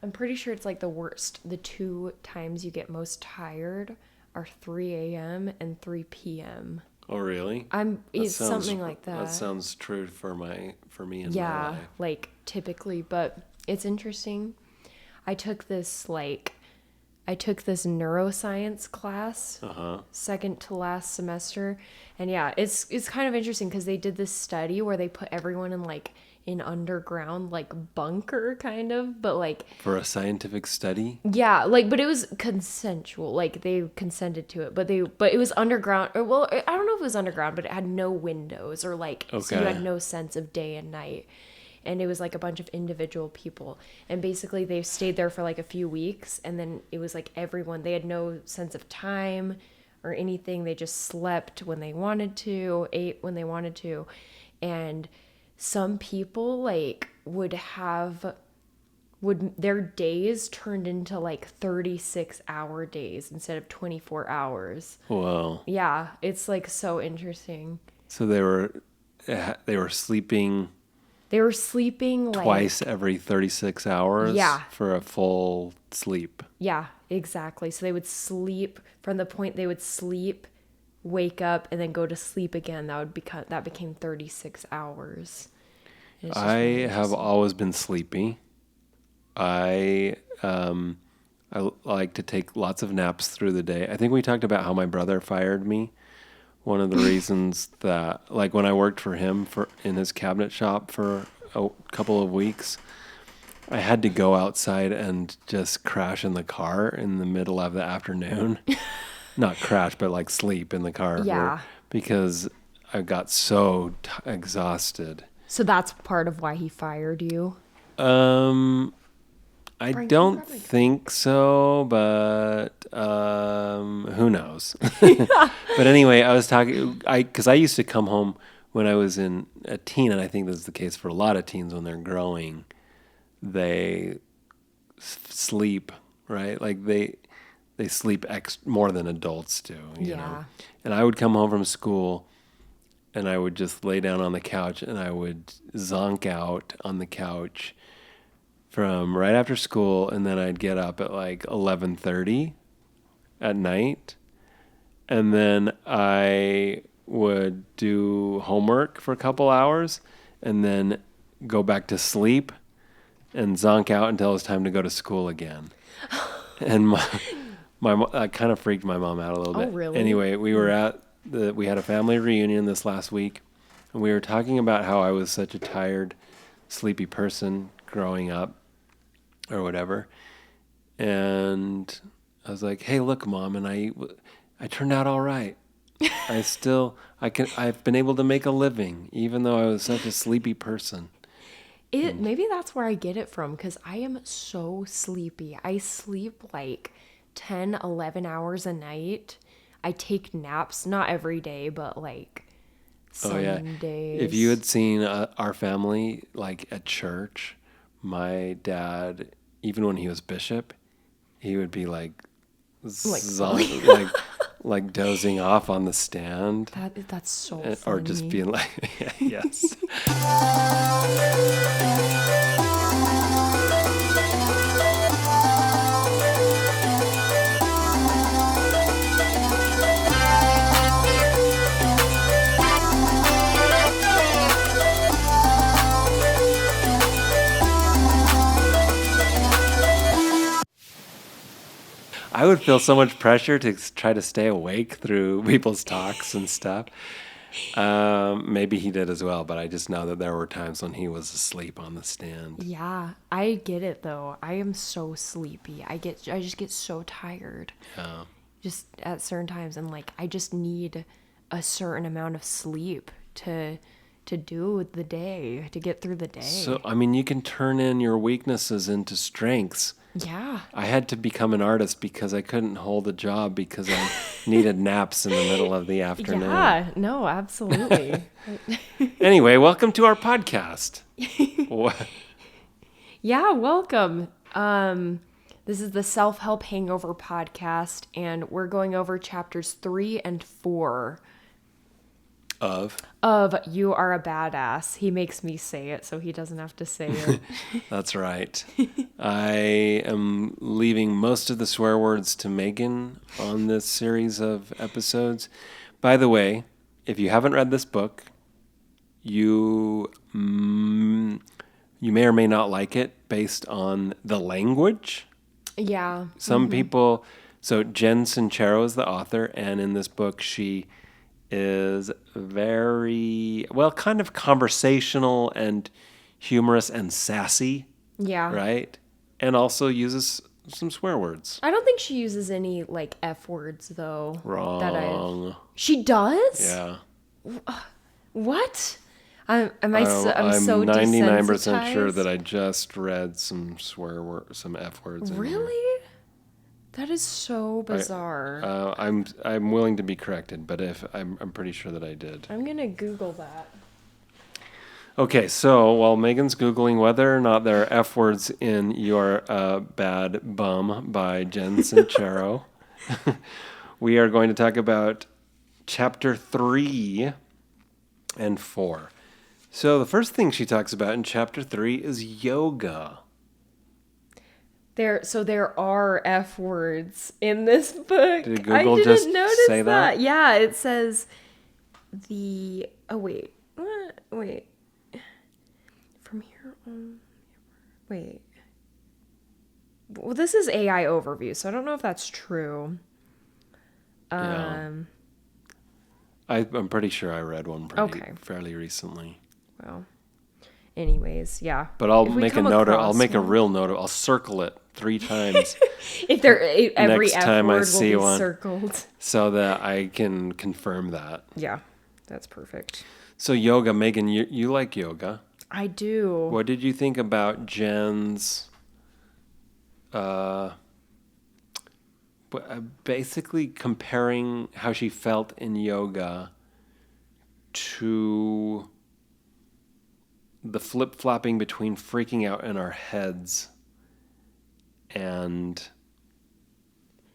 I'm pretty sure it's like the worst. The 2 times you get most tired are 3 a.m. and 3 p.m. Oh, really? It's something like that. That sounds true for me in my Yeah, life. like typically, but it's interesting. I took this neuroscience class second to last semester, and yeah, it's kind of interesting because they did this study where they put everyone in like an underground like bunker kind of, but like For a scientific study? yeah, like but it was consensual, like they consented to it, but it was underground, or well, I don't know if it was underground, but it had no windows or like so you Okay. had no sense of day and night. And it was like a bunch of individual people, and basically they stayed there for like a few weeks, and then it was like everyone, they had no sense of time or anything. They just slept when they wanted to, ate when they wanted to. And some people like would their days turned into like 36-hour days instead of 24 hours. Well, Yeah, it's like so interesting. so they were sleeping They were sleeping like twice every 36 hours Yeah. for a full sleep. Yeah, exactly. So they would sleep from the point they would sleep, wake up, and then go to sleep again. That became 36 hours. And it's just I really have interesting. always been sleepy. I like to take lots of naps through the day. I think we talked about how my brother fired me. One of the reasons that, like, when I worked for him in his cabinet shop for a couple of weeks, I had to go outside and just crash in the car in the middle of the afternoon. Not crash, but like sleep in the car. Yeah. Because I got so exhausted. So that's part of why he fired you. I Frank, you don't probably- think so, but who knows? But anyway, I was talking, because I used to come home when I was a teen, and I think this is the case for a lot of teens when they're growing, they sleep, right? Like they sleep more than adults do, you know? And I would come home from school, and I would just lay down on the couch, and I would zonk out on the couch from right after school, and then I'd get up at like 11:30 at night, and then I would do homework for a couple hours, and then go back to sleep and zonk out until it was time to go to school again. And that kind of freaked my mom out a little bit. Oh, really? Anyway, we had a family reunion this last week, and we were talking about how I was such a tired, sleepy person growing up, or whatever. And I was like, "Hey, look, Mom," and I turned out all right. I've been able to make a living, even though I was such a sleepy person. Maybe that's where I get it from, because I am so sleepy. I sleep like 10, 11 hours a night. I take naps, not every day, but like some days. If you had seen our family like at church, my dad, even when he was bishop, he would be like like dozing off on the stand. That's so or funny. just being like, yes. I would feel so much pressure to try to stay awake through people's talks and stuff. Maybe he did as well, but I just know that there were times when he was asleep on the stand. Yeah, I get it though. I am so sleepy. I just get so tired. Yeah. Just at certain times, and like I just need a certain amount of sleep to do the day, to get through the day. So, I mean, you can turn in your weaknesses into strengths. Yeah. I had to become an artist because I couldn't hold a job because I needed naps in the middle of the afternoon. Yeah, no, absolutely. Anyway, welcome to our podcast. Yeah, welcome. This is the Self-Help Hangover podcast, and we're going over chapters 3 and 4. Of "you are a badass." He makes me say it so he doesn't have to say it. That's right. I am leaving most of the swear words to Megan on this series of episodes. By the way, if you haven't read this book, you may or may not like it based on the language. Yeah. Some people, so Jen Sincero is the author, and in this book she is very, well, kind of conversational and humorous and sassy, Yeah. right? And also uses some swear words. I don't think she uses any like F words though. Wrong. She does? Yeah. What? I'm so 99% sure desensitized. that I just read some some F words. in here. Really? That is so bizarre. I'm willing to be corrected, but if I'm pretty sure that I did. I'm gonna Google that. Okay, so while Megan's Googling whether or not there are F words in Your Bad Bum by Jen Sincero, we are going to talk about chapter 3 and 4. So the first thing she talks about in chapter 3 is yoga. There are F words in this book. Did Google I didn't just notice say that? Yeah, it says the. Oh wait, what? Wait. From here on. Wait. Well, this is AI overview, so I don't know if that's true. Yeah. I'm pretty sure I read one fairly recently. Well, anyways, yeah. But I'll If we make a come note. I'll across make a one- real note. I'll circle it 3 times If every next F time I word see will be one. circled. so that I can confirm that. Yeah, that's perfect. So yoga, Megan, you like yoga. I do. What did you think about Jen's basically comparing how she felt in yoga to the flip-flopping between freaking out in our heads and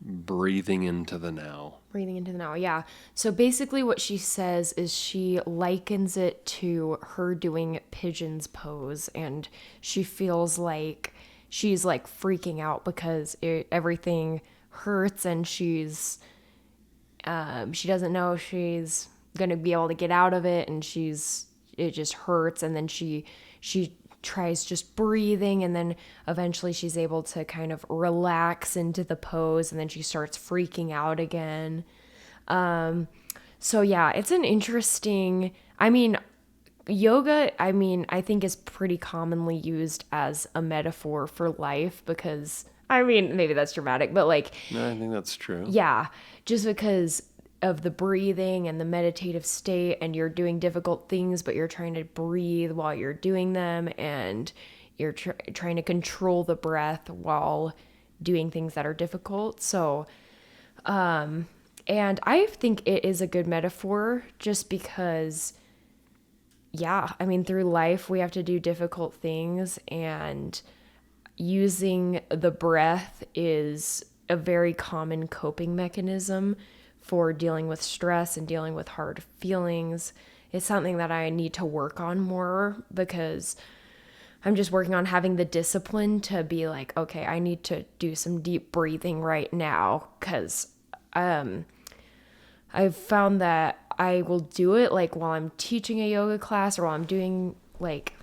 breathing into the now? Breathing into the now, yeah. So basically what she says is she likens it to her doing pigeon's pose, and she feels like she's like freaking out because everything hurts, and she doesn't know she's gonna be able to get out of it, and it just hurts, and then she tries just breathing, and then eventually she's able to kind of relax into the pose, and then she starts freaking out again. So yeah, it's an interesting, yoga, I think is pretty commonly used as a metaphor for life because, maybe that's dramatic, but like, No, I think that's true. yeah, just because of the breathing and the meditative state, and you're doing difficult things, but you're trying to breathe while you're doing them, and you're trying to control the breath while doing things that are difficult. So, and I think it is a good metaphor just because, yeah, through life we have to do difficult things, and using the breath is a very common coping mechanism for dealing with stress and dealing with hard feelings. It's something that I need to work on more because I'm just working on having the discipline to be like, okay, I need to do some deep breathing right now, because I've found that I will do it like while I'm teaching a yoga class or while I'm doing like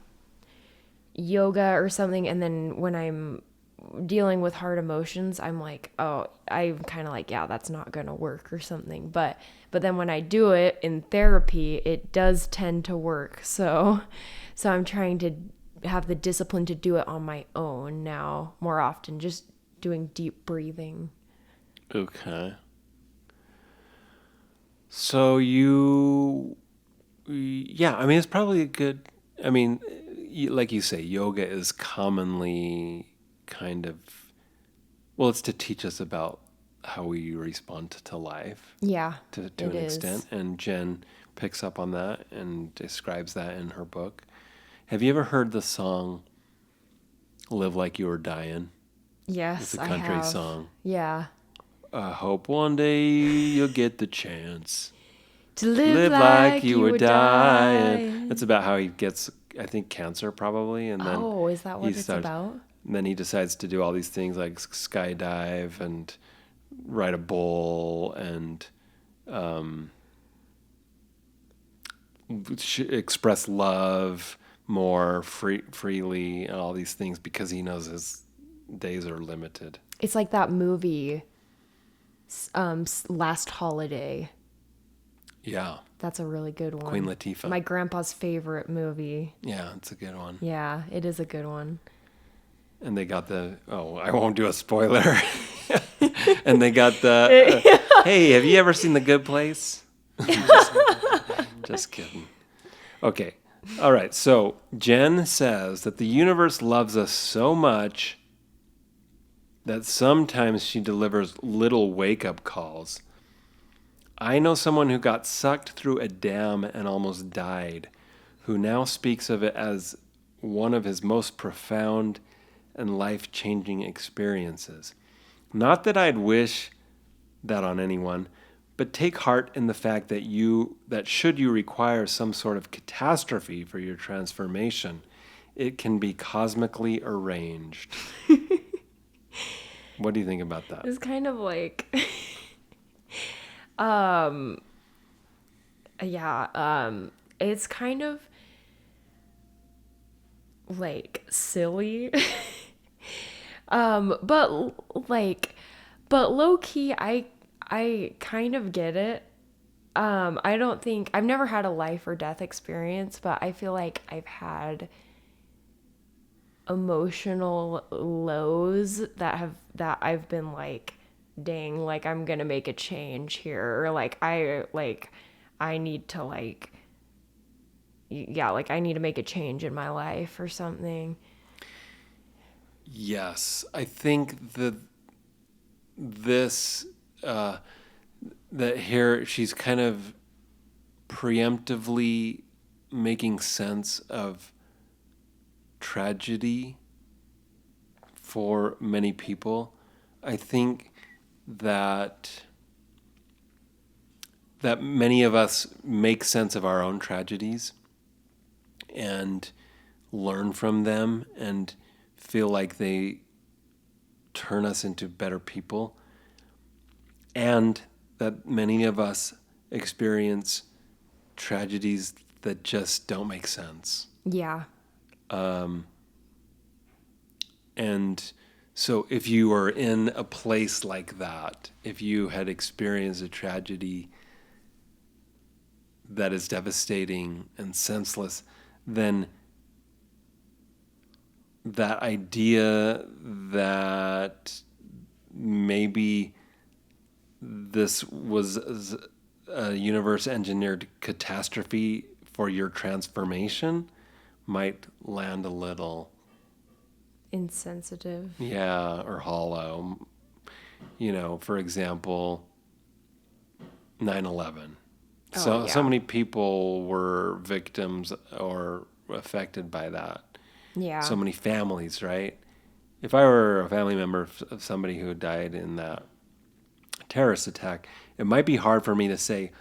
yoga or something, and then when I'm dealing with hard emotions, I'm like, oh, I'm kind of like, yeah, that's not gonna work or something, but then when I do it in therapy, it does tend to work. So I'm trying to have the discipline to do it on my own now more often, just doing deep breathing. Okay. So it's probably a good, like you say, yoga is commonly kind of, well, it's to teach us about how we respond to life. Yeah, to an extent. And Jen picks up on that and describes that in her book. Have you ever heard the song Live Like You Were Dying? Yes, it's a country I have. song. Yeah. I hope one day you'll get the chance To live, Live like you would die. And it's about how he gets, I think, cancer probably, and then Oh, is that what it's about? And then he decides to do all these things like skydive and ride a bull and express love more freely and all these things because he knows his days are limited. It's like that movie, Last Holiday. Yeah. That's a really good one. Queen Latifah. My grandpa's favorite movie. Yeah, it's a good one. Yeah, it is a good one. And they got I won't do a spoiler. And they got the, hey, have you ever seen The Good Place? Just kidding. Okay. All right. So Jen says that the universe loves us so much that sometimes she delivers little wake-up calls. I know someone who got sucked through a dam and almost died, who now speaks of it as one of his most profound and life-changing experiences. Not that I'd wish that on anyone, but take heart in the fact that should you require some sort of catastrophe for your transformation, it can be cosmically arranged. What do you think about that? It's kind of like, it's kind of like silly. But low key, I kind of get it. I've never had a life or death experience, but I feel like I've had emotional lows that I've been like, dang, like I'm gonna make a change here, or I need to like I need to make a change in my life or something. Yes, I think that here she's kind of preemptively making sense of tragedy for many people. I think that many of us make sense of our own tragedies and learn from them and feel like they turn us into better people, and that many of us experience tragedies that just don't make sense. Yeah. And so if you were in a place like that, if you had experienced a tragedy that is devastating and senseless, then that idea that maybe this was a universe engineered catastrophe for your transformation might land a little Insensitive. Yeah, or hollow. For example, 9/11. So many people were victims or affected by that. Yeah. So many families, right? If I were a family member of somebody who died in that terrorist attack, it might be hard for me to say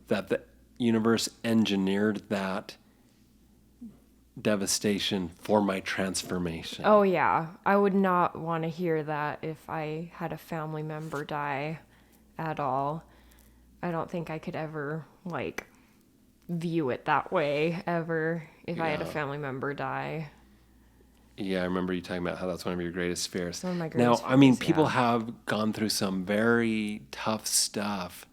that the universe engineered that devastation for my transformation. Oh yeah, I would not want to hear that if I had a family member die at all. I don't think I could ever view it that way ever if I had a family member die. Yeah, I remember you talking about how that's one of your greatest fears. One of my greatest fears, I mean, yeah. People have gone through some very tough stuff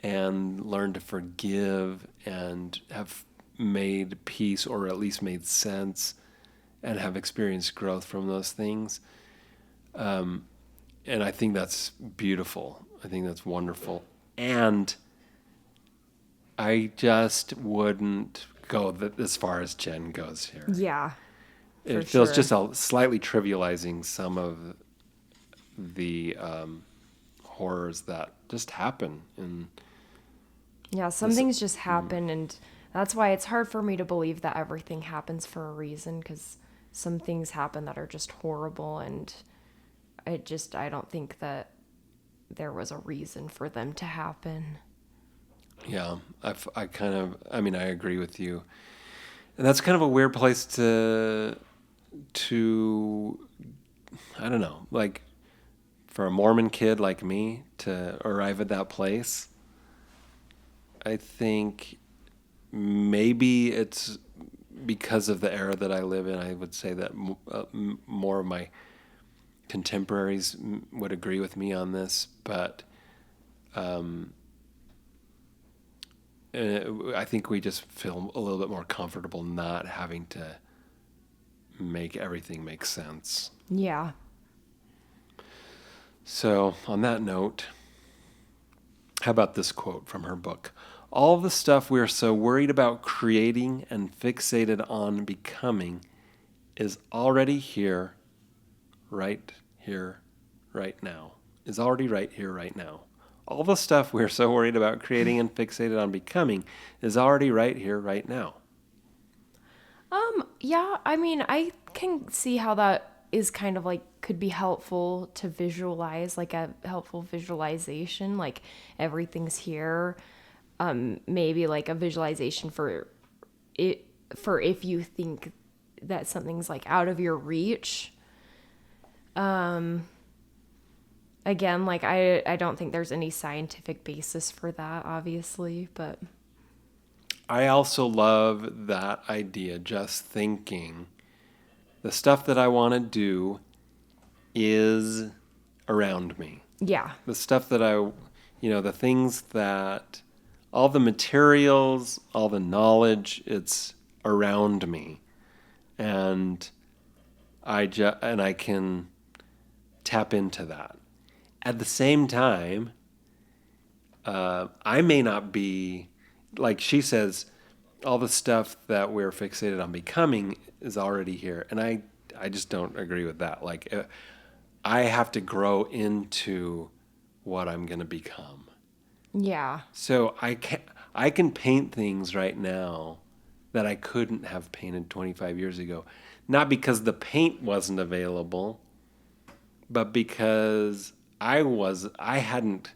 and learned to forgive and have made peace, or at least made sense, and have experienced growth from those things. And I think that's beautiful. I think that's wonderful. And I just wouldn't go as far as Jen goes here. Yeah. It feels just slightly trivializing some of the horrors that just happen. Yeah, some things just happen, and that's why it's hard for me to believe that everything happens for a reason, because some things happen that are just horrible, and I don't think that there was a reason for them to happen. Yeah, I mean, I agree with you. And that's kind of a weird place to, I don't know, like for a Mormon kid like me to arrive at that place. I think maybe it's because of the era that I live in. I would say that more of my contemporaries would agree with me on this, but I think we just feel a little bit more comfortable not having to make everything make sense. Yeah. So, on that note, how about this quote from her book? All the stuff we are so worried about creating and fixated on becoming is already here, right now. Is already right here, right now. All the stuff we're so worried about creating and fixated on becoming is already right here, right now. Yeah, I mean, I can see how that is kind of like could be helpful to visualize, like a helpful visualization, like everything's here. Maybe like a visualization for it, for if you think that something's like out of your reach. Again, like I don't think there's any scientific basis for that, obviously, but I also love that idea, just thinking the stuff that I want to do is around me. yeah. The stuff that the things that, all the materials, all the knowledge, it's around me. And I can tap into that. At the same time, I may not be, like she says, all the stuff that we're fixated on becoming is already here. And I just don't agree with that. Like, I have to grow into what I'm going to become. Yeah. So I can paint things right now that I couldn't have painted 25 years ago. Not because the paint wasn't available, but because I hadn't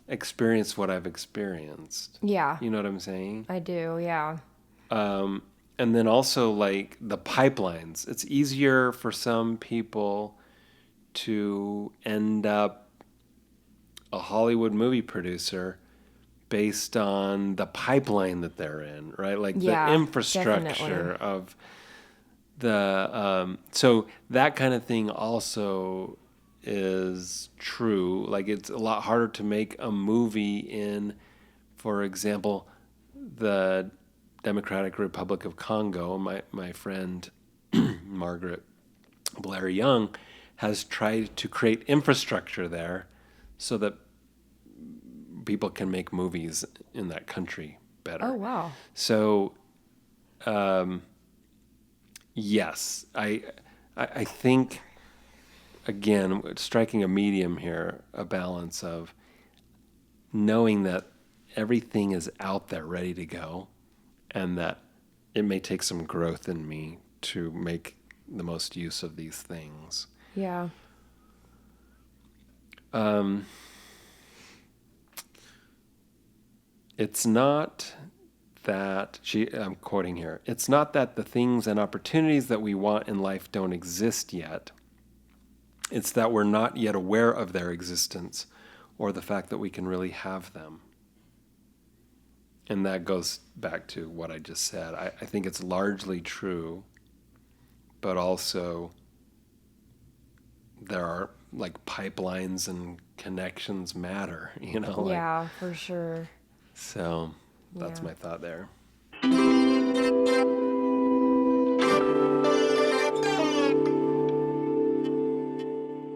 experienced what I've experienced. Yeah. You know what I'm saying? I do, yeah. And then also like the pipelines. It's easier for some people to end up a Hollywood movie producer based on the pipeline that they're in, right? Like Yeah, the infrastructure definitely. of so that kind of thing also is true. Like it's a lot harder to make a movie in, for example, the Democratic Republic of Congo. My friend Margaret Blair Young has tried to create infrastructure there so that people can make movies in that country better. Oh, wow. So, yes, I think, again, striking a medium here, a balance of knowing that everything is out there ready to go and that it may take some growth in me to make the most use of these things. Yeah. It's not that, I'm quoting here, it's not that the things and opportunities that we want in life don't exist yet. It's that we're not yet aware of their existence or the fact that we can really have them. And that goes back to what I just said. I think it's largely true, but also there are like pipelines and connections matter, Yeah, for sure. So that's Yeah. my thought there.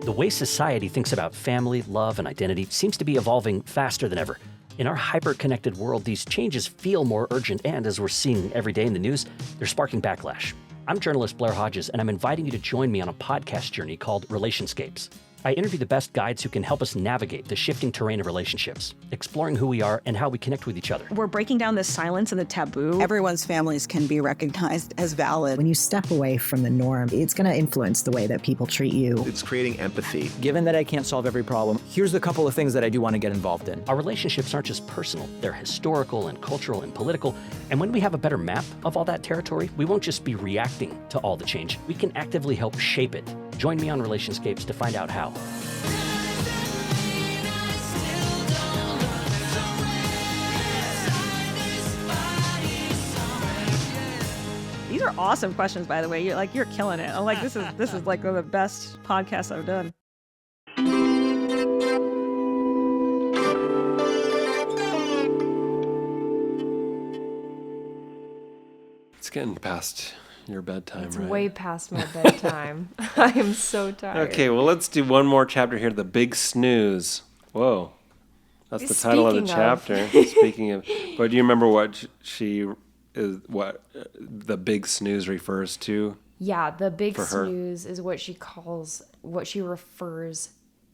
The way society thinks about family, love, and identity seems to be evolving faster than ever. In our hyper-connected world, these changes feel more urgent, and as we're seeing every day in the news, they're sparking backlash. I'm journalist Blair Hodges, and I'm inviting you to join me on a podcast journey called Relationscapes. I interview the best guides who can help us navigate the shifting terrain of relationships, exploring who we are and how we connect with each other. We're breaking down the silence and the taboo. Everyone's families can be recognized as valid. When you step away from the norm, it's going to influence the way that people treat you. It's creating empathy. Given that I can't solve every problem, here's a couple of things that I do want to get involved in. Our relationships aren't just personal, they're historical and cultural and political. And when we have a better map of all that territory, we won't just be reacting to all the change. We can actively help shape it. Join me on Relationscapes to find out how. These are awesome questions, by the way. You're killing it. I'm like, this is like one of the best podcasts I've done. It's getting past your bedtime, It's right? way past my bedtime. I am so tired. Okay, well, let's do one more chapter here, The Big Snooze. Whoa. That's the title of the Speaking of. chapter. Speaking of. But do you remember what the big snooze refers to? Yeah, the big For her. snooze is what she refers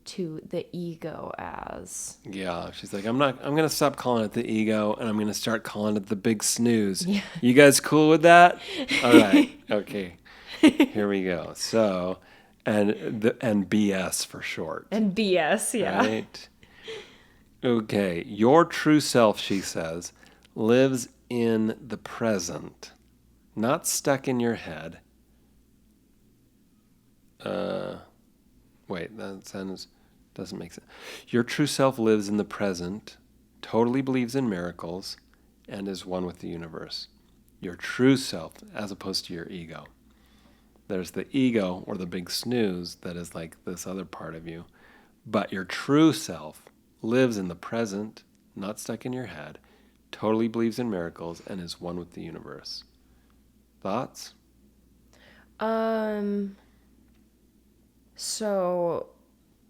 to the ego as. Yeah, she's like, I'm going to stop calling it the ego, and I'm going to start calling it the big snooze. Yeah. You guys cool with that? All right. Okay. Here we go. So, and BS for short. And BS, yeah. Right? Okay. Your true self, she says, lives in the present, not stuck in your head. Wait, that sentence doesn't make sense. Your true self lives in the present, totally believes in miracles, and is one with the universe. Your true self, as opposed to your ego. There's the ego, or the big snooze, that is like this other part of you. But your true self lives in the present, not stuck in your head, totally believes in miracles, and is one with the universe. Thoughts? So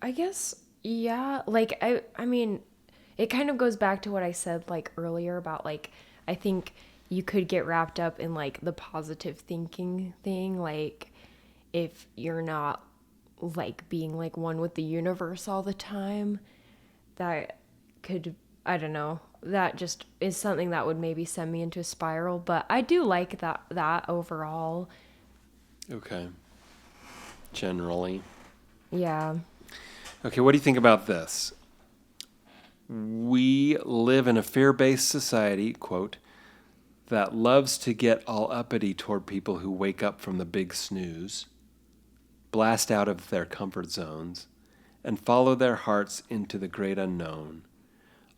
I guess, yeah, like, I mean, it kind of goes back to what I said, like, earlier about, like, I think you could get wrapped up in, like, the positive thinking thing, like, if you're not, like, being, like, one with the universe all the time, that could, I don't know, that just is something that would maybe send me into a spiral, but I do like that overall. Okay. Generally. Yeah. Okay, what do you think about this? We live in a fear-based society, quote, that loves to get all uppity toward people who wake up from the big snooze, blast out of their comfort zones, and follow their hearts into the great unknown.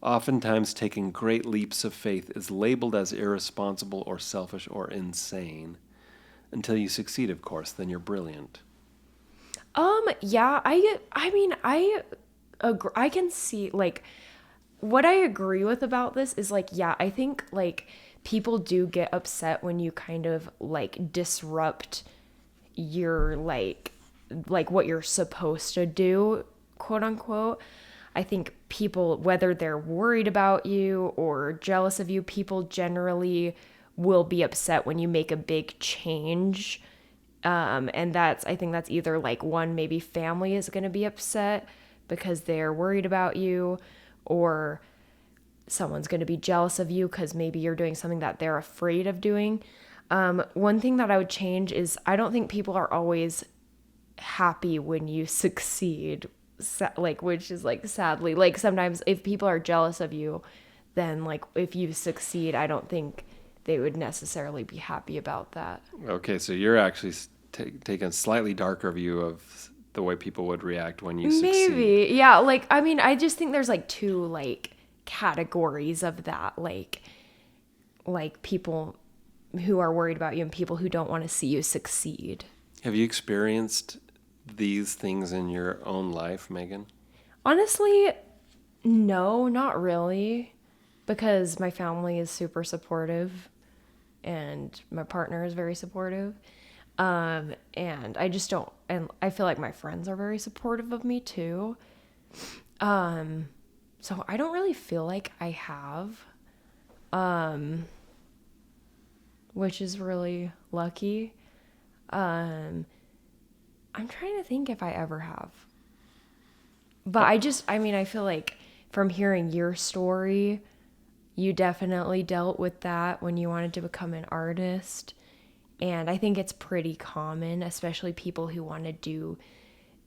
Oftentimes taking great leaps of faith is labeled as irresponsible or selfish or insane. Until you succeed, of course, then you're brilliant. Yeah, I mean, I agree, I can see, like, what I agree with about this is, like, yeah, I think, like, people do get upset when you kind of, like, disrupt your, like what you're supposed to do, quote unquote. I think people, whether they're worried about you or jealous of you, people generally will be upset when you make a big change. And I think that's either, like, one, maybe family is going to be upset because they're worried about you, or someone's going to be jealous of you because maybe you're doing something that they're afraid of doing. One thing that I would change is I don't think people are always happy when you succeed, like, which is, like, sadly, like, sometimes if people are jealous of you, then, like, if you succeed, I don't think they would necessarily be happy about that. Okay, so you're actually taking a slightly darker view of the way people would react when you succeed. Maybe, yeah, like, I mean, I just think there's, like, two, like, categories of that, like people who are worried about you and people who don't want to see you succeed. Have you experienced these things in your own life, Maegan? Honestly, no, not really, because my family is super supportive and my partner is very supportive. And I just don't, and I feel like my friends are very supportive of me too. So I don't really feel like I have, which is really lucky. I'm trying to think if I ever have. But I feel like from hearing your story, you definitely dealt with that when you wanted to become an artist. And I think it's pretty common, especially people who want to do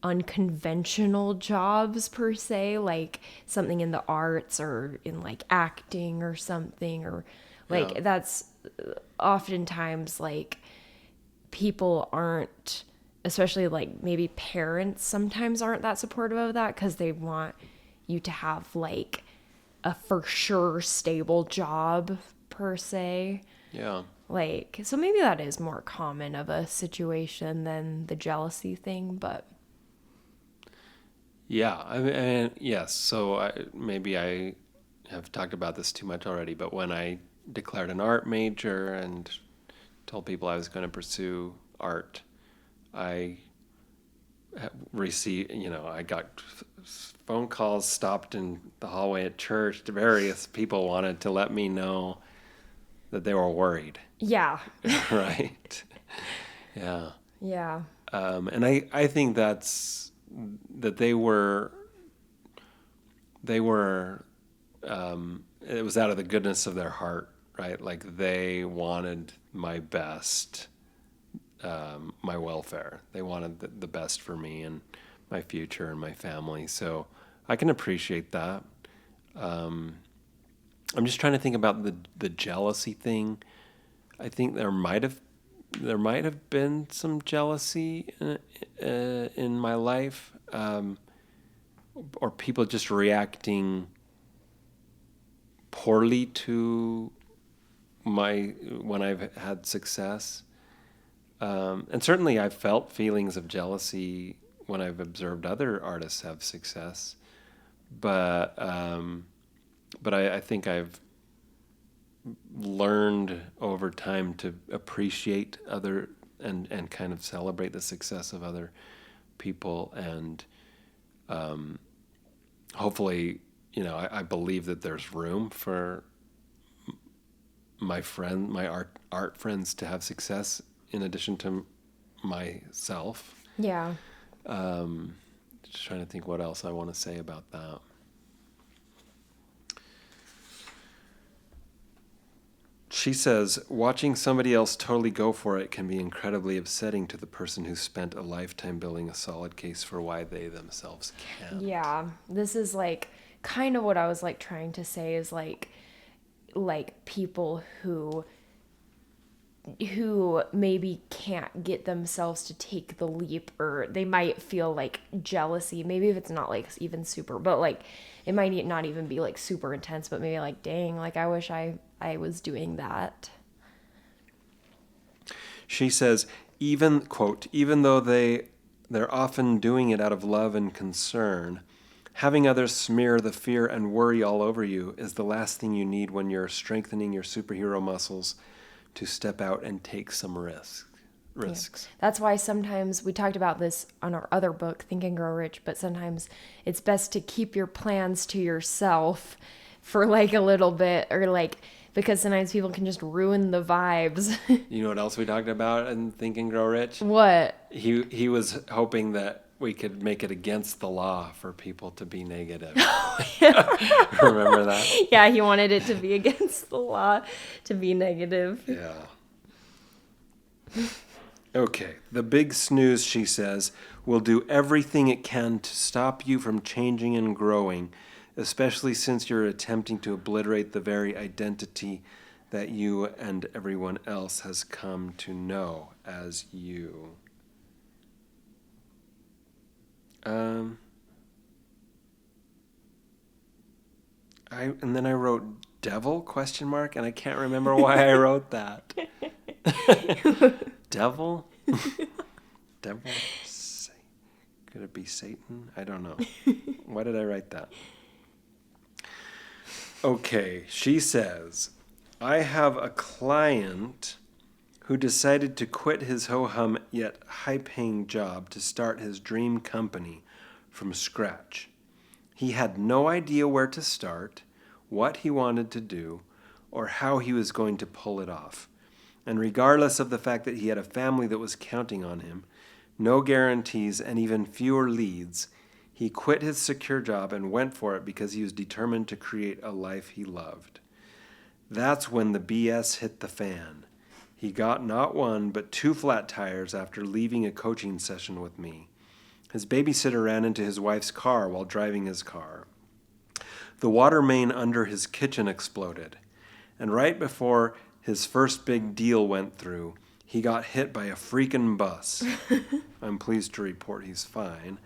unconventional jobs per se, like something in the arts or in like acting or something, or like Yeah. that's oftentimes like people aren't, especially like maybe parents sometimes aren't that supportive of that because they want you to have like a for sure stable job per se. Yeah. Like, so maybe that is more common of a situation than the jealousy thing, but Yeah, I mean, yes. So maybe I have talked about this too much already, but when I declared an art major and told people I was going to pursue art, I received, I got phone calls, stopped in the hallway at church. Various people wanted to let me know that they were worried, yeah. right? Yeah. Yeah. And I think that they were it was out of the goodness of their heart, right? Like they wanted my best, my welfare. They wanted the best for me and my future and my family. So I can appreciate that. I'm just trying to think about the jealousy thing. I think there might have been some jealousy in my life, or people just reacting poorly to when I've had success. And certainly I've felt feelings of jealousy when I've observed other artists have success. But I think I've learned over time to appreciate other and kind of celebrate the success of other people. And hopefully, I believe that there's room for my art friends to have success in addition to myself. Yeah. Just trying to think what else I want to say about that. She says, watching somebody else totally go for it can be incredibly upsetting to the person who spent a lifetime building a solid case for why they themselves can't. Yeah. This is like kind of what I was like trying to say is like people who maybe can't get themselves to take the leap, or they might feel like jealousy, maybe if it's not like even super, but like it might not even be like super intense, but maybe like, dang, like I wish I was doing that. She says, quote, even though they're often doing it out of love and concern, having others smear the fear and worry all over you is the last thing you need when you're strengthening your superhero muscles to step out and take some risks. Yeah. That's why sometimes we talked about this on our other book, Think and Grow Rich, but sometimes it's best to keep your plans to yourself for like a little bit, or like, because sometimes people can just ruin the vibes. You know what else we talked about in Think and Grow Rich? What? He was hoping that we could make it against the law for people to be negative. Remember that? Yeah, he wanted it to be against the law to be negative. Yeah. Okay. The big snooze, she says, will do everything it can to stop you from changing and growing, especially since you're attempting to obliterate the very identity that you and everyone else has come to know as you. And then I wrote devil ? And I can't remember why I wrote that. Devil? Devil? Could it be Satan? I don't know. Why did I write that? Okay, she says, I have a client who decided to quit his ho-hum yet high-paying job to start his dream company from scratch. He had no idea where to start, what he wanted to do, or how he was going to pull it off. And regardless of the fact that he had a family that was counting on him, no guarantees, and even fewer leads, He quit his secure job and went for it because he was determined to create a life he loved. That's when the BS hit the fan. He got not one, but 2 flat tires after leaving a coaching session with me. His babysitter ran into his wife's car while driving his car. The water main under his kitchen exploded. And right before his first big deal went through, he got hit by a freaking bus. I'm pleased to report he's fine.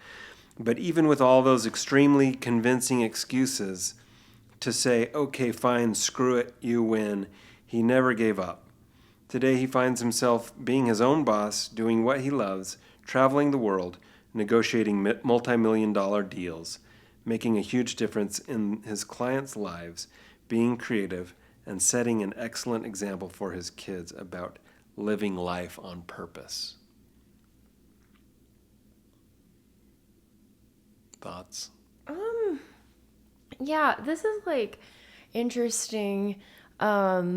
But even with all those extremely convincing excuses to say, okay, fine, screw it, you win, he never gave up. Today he finds himself being his own boss, doing what he loves, traveling the world, negotiating multi-million-dollar deals, making a huge difference in his clients' lives, being creative, and setting an excellent example for his kids about living life on purpose. Thoughts? Yeah, this is like interesting. Yeah,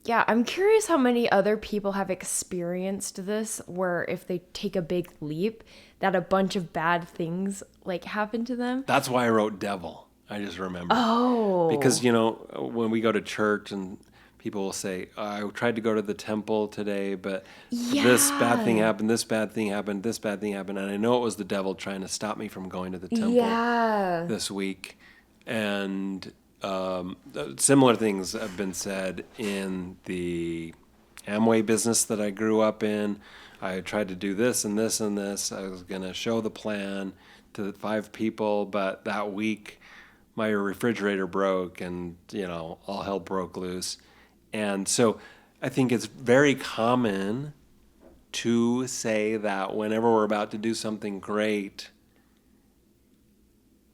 I'm curious how many other people have experienced this, where if they take a big leap, that a bunch of bad things like happen to them. That's why I wrote devil. I just remember. Oh. Because, when we go to church and people will say, I tried to go to the temple today, but this bad thing happened, this bad thing happened, this bad thing happened. And I know it was the devil trying to stop me from going to the temple this week. And similar things have been said in the Amway business that I grew up in. I tried to do this and this and this. I was going to show the plan to 5 people, but that week my refrigerator broke and, all hell broke loose. And so I think it's very common to say that whenever we're about to do something great,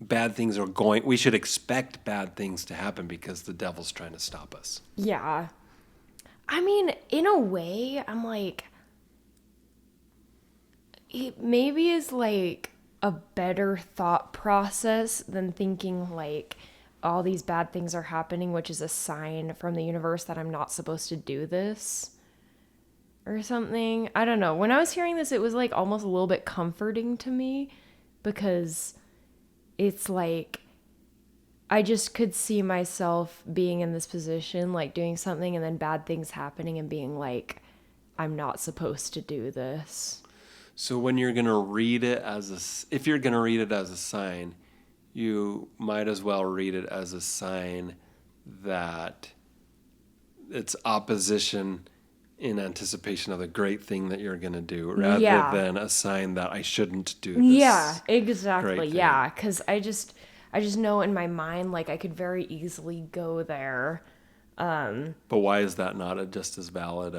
we should expect bad things to happen because the devil's trying to stop us. Yeah. I mean, in a way, I'm like, it maybe is like a better thought process than thinking like all these bad things are happening, which is a sign from the universe that I'm not supposed to do this or something. I don't know. When I was hearing this, it was like almost a little bit comforting to me because it's like I just could see myself being in this position, like doing something and then bad things happening and being like, I'm not supposed to do this. So when you're going to read it if you're going to read it as a sign, you might as well read it as a sign that it's opposition in anticipation of the great thing that you're going to do rather than a sign that I shouldn't do this. Yeah, exactly. Yeah, because I just know in my mind, like I could very easily go there. But why is that not just as valid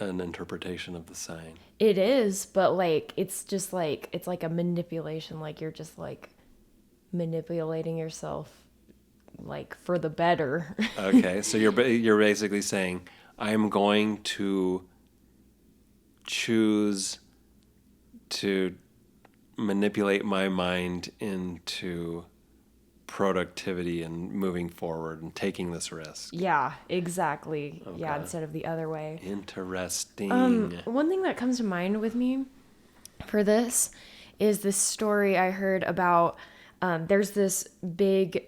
an interpretation of the sign? It is, but like it's just like it's like a manipulation. Like you're just like manipulating yourself, like for the better. Okay, so you're basically saying I'm going to choose to manipulate my mind into productivity and moving forward and taking this risk. Yeah, exactly. Okay. Yeah, instead of the other way. Interesting. One thing that comes to mind with me for this is this story I heard about. There's this big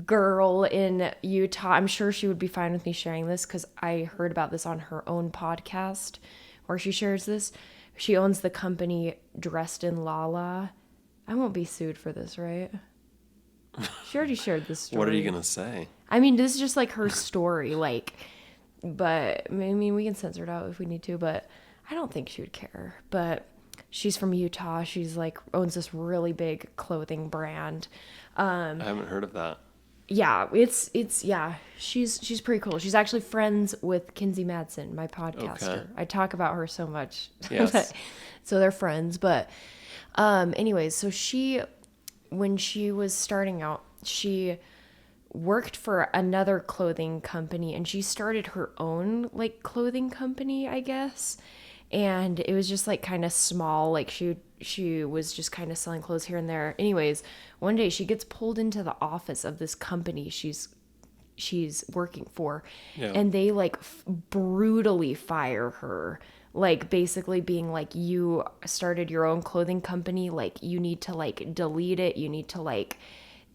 girl in Utah. I'm sure she would be fine with me sharing this because I heard about this on her own podcast where she shares this. She owns the company Dressed in Lala. I won't be sued for this, right? She already shared this story. What are you going to say? I mean, this is just like her story, but I mean, we can censor it out if we need to, but I don't think she would care. But she's from Utah. She's like owns this really big clothing brand. I haven't heard of that. Yeah, she's pretty cool. She's actually friends with Kinsey Madsen, my podcaster. Okay. I talk about her so much. Yes. So they're friends, but anyways, so when she was starting out, she worked for another clothing company and she started her own like clothing company, I guess. And it was just like kind of small, like she was just kind of selling clothes here and there. Anyways, one day she gets pulled into the office of this company she's working for, and they like brutally fire her. like basically being like, you started your own clothing company, like you need to like delete it, you need to like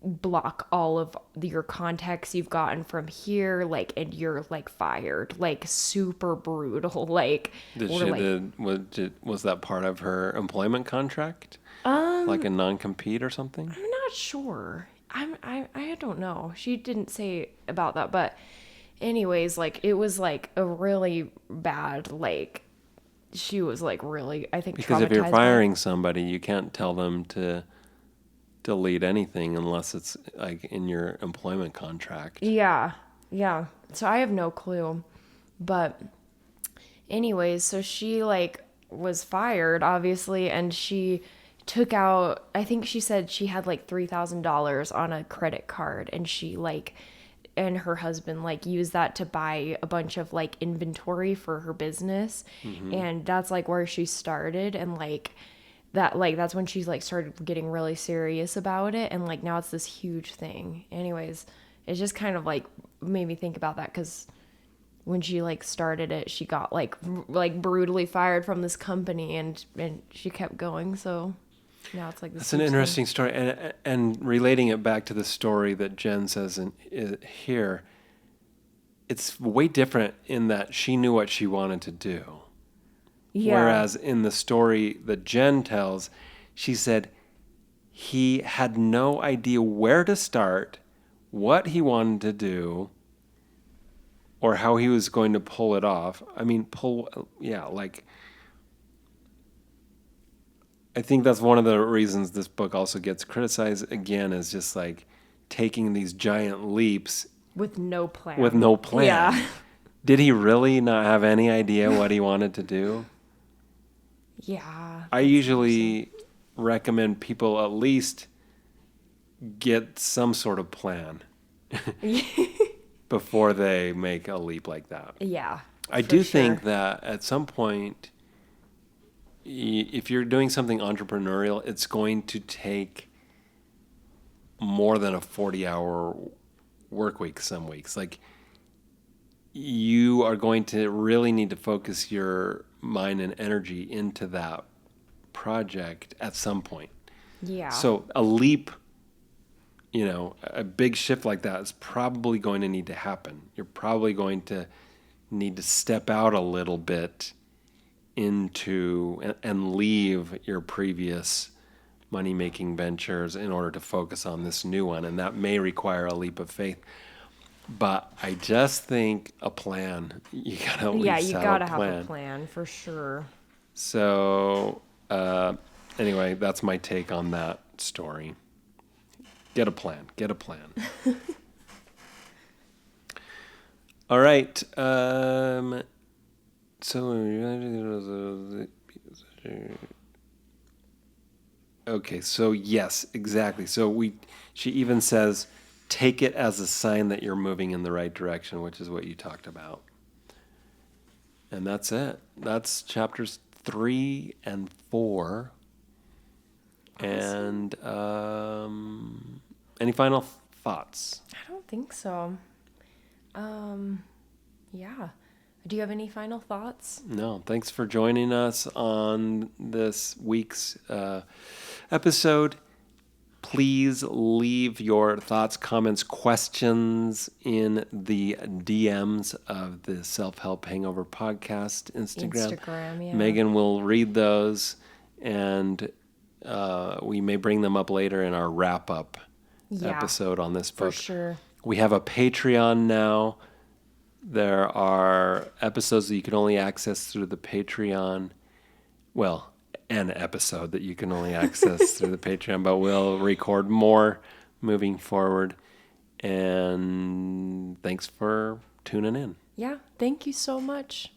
block all of your contacts you've gotten from here, like, and you're like fired, like super brutal. Like, Was that part of her employment contract? Like a non-compete or something? I'm not sure. I don't know. She didn't say about that, but anyways, like it was like a really bad, like she was like really, I think, Because if traumatized you're by it. firing somebody, you can't tell them to delete anything unless it's like in your employment contract. Yeah. So I have no clue. But anyways, so she like was fired, obviously, and she took out, I think she said she had like $3,000 on a credit card, and she like, and her husband like used that to buy a bunch of like inventory for her business. And that's like where she started, and like that, like that's when she's like started getting really serious about it, and like now it's this huge thing. Anyways, it just kind of like made me think about that, because when she like started it, she got like brutally fired from this company, and she kept going. So now it's like this. That's an interesting story, and relating it back to the story that Jen says here, it's way different in that she knew what she wanted to do. Yeah. Whereas in the story that Jen tells, she said he had no idea where to start, what he wanted to do, or how he was going to pull it off. I mean, like, I think that's one of the reasons this book also gets criticized again, is just like taking these giant leaps with no plan. Yeah. Did he really not have any idea what he wanted to do? Yeah. I usually recommend people at least get some sort of plan before they make a leap like that. Yeah. I do think that at some point, if you're doing something entrepreneurial, it's going to take more than a 40-hour work week some weeks. Like, you are going to really need to focus your mind and energy into that project at some point. Yeah. So a leap, a big shift like that is probably going to need to happen. You're probably going to need to step out a little bit into and leave your previous money-making ventures in order to focus on this new one. And that may require a leap of faith. But I just think a plan. You gotta at least have a plan for sure. So anyway, that's my take on that story. Get a plan. All right. Okay. So yes, exactly. So she even says, take it as a sign that you're moving in the right direction, which is what you talked about. And that's it. That's chapters 3 and 4. Awesome. And any final thoughts? I don't think so. Yeah. Do you have any final thoughts? No. Thanks for joining us on this week's episode. Please leave your thoughts, comments, questions in the DMs of the Self-Help Hangover podcast Instagram. Yeah. Megan will read those, and we may bring them up later in our wrap-up episode on this book. For sure. We have a Patreon now. There are episodes that you can only access through the Patreon. Well, an episode that you can only access through the Patreon, but we'll record more moving forward. And thanks for tuning in. Yeah, thank you so much.